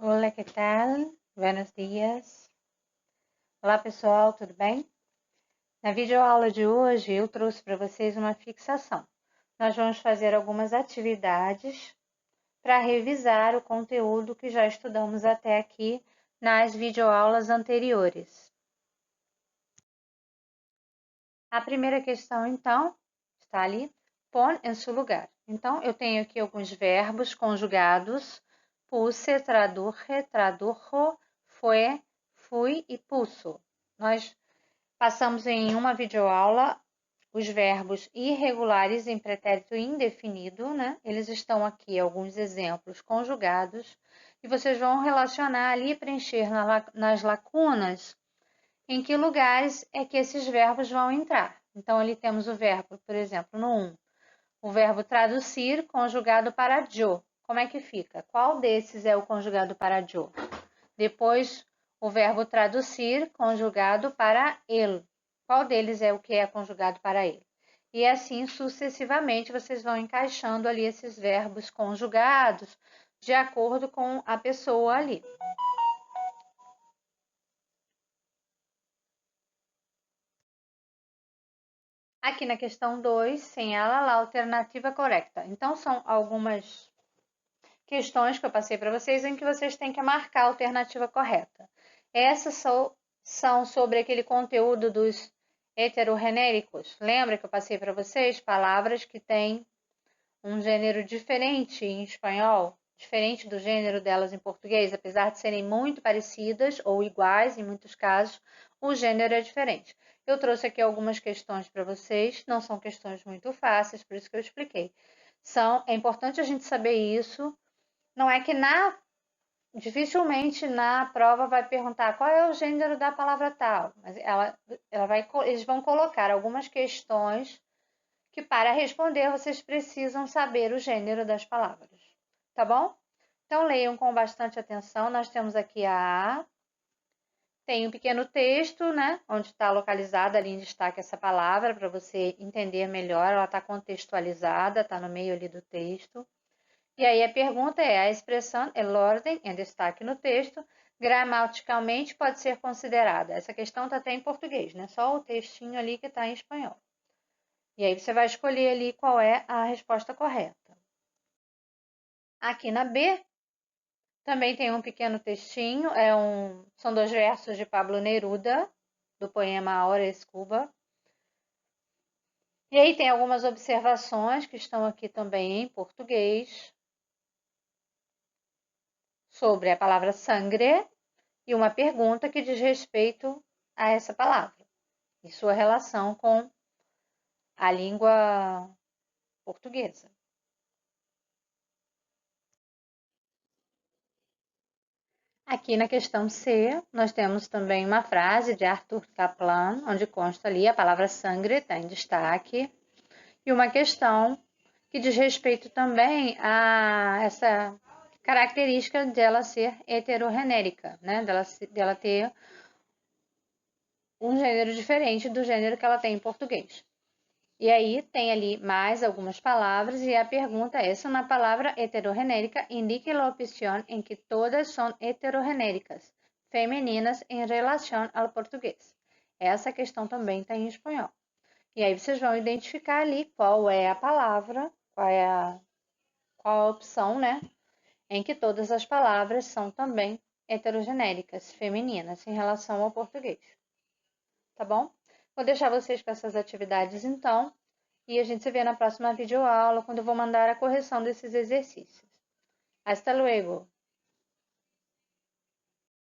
Olá, que tal? Buenos dias. Olá, pessoal, tudo bem? Na videoaula de hoje, eu trouxe para vocês uma fixação. Nós vamos fazer algumas atividades para revisar o conteúdo que já estudamos até aqui nas videoaulas anteriores. A primeira questão, então, está ali, pon em seu lugar. Então, eu tenho aqui alguns verbos conjugados, puse, traduje, tradujo, fue, fui e puso. Nós passamos em uma videoaula os verbos irregulares em pretérito indefinido, né? Eles estão aqui, alguns exemplos conjugados, e vocês vão relacionar ali, preencher nas lacunas em que lugares é que esses verbos vão entrar. Então, ali temos o verbo, por exemplo, no 1, o verbo traduzir conjugado para yo. Como é que fica? Qual desses é o conjugado para yo? Depois, o verbo traduzir conjugado para ele. Qual deles é o que é conjugado para ele? E assim sucessivamente vocês vão encaixando ali esses verbos conjugados de acordo com a pessoa ali. Aqui na questão 2, señala a alternativa correta. Então, são algumas questões que eu passei para vocês em que vocês têm que marcar a alternativa correta. Essas são sobre aquele conteúdo dos heterogênicos. Lembra que eu passei para vocês palavras que têm um gênero diferente em espanhol, diferente do gênero delas em português, apesar de serem muito parecidas ou iguais em muitos casos, o gênero é diferente. Eu trouxe aqui algumas questões para vocês, não são questões muito fáceis, por isso que eu expliquei. É importante a gente saber isso. Não é que dificilmente na prova vai perguntar qual é o gênero da palavra tal, mas eles vão colocar algumas questões que para responder vocês precisam saber o gênero das palavras, tá bom? Então leiam com bastante atenção. Nós temos aqui a A, tem um pequeno texto, né, onde está localizada ali em destaque essa palavra para você entender melhor. Ela está contextualizada, está no meio ali do texto. E aí a pergunta é: a expressão el orden em destaque no texto gramaticalmente pode ser considerada? Essa questão está até em português, né? Só o textinho ali que está em espanhol. E aí você vai escolher ali qual é a resposta correta. Aqui na B, também tem um pequeno textinho, são 2 versos de Pablo Neruda, do poema Horas Cuba. E aí tem algumas observações que estão aqui também em português sobre a palavra sangre e uma pergunta que diz respeito a essa palavra e sua relação com a língua portuguesa. Aqui na questão C, nós temos também uma frase de Arthur Caplan, onde consta ali a palavra sangre, está em destaque, e uma questão que diz respeito também a essa característica dela ser heterogênica, né? Dela ter um gênero diferente do gênero que ela tem em português. E aí tem ali mais algumas palavras e a pergunta é: se uma palavra heterogênica indica a opção em que todas são heterogênicas, femininas em relação ao português. Essa questão também está em espanhol. E aí vocês vão identificar ali qual é a palavra, qual a opção, né, em que todas as palavras são também heterogenéricas, femininas, em relação ao português. Tá bom? Vou deixar vocês com essas atividades então, e a gente se vê na próxima videoaula, quando eu vou mandar a correção desses exercícios. Hasta luego!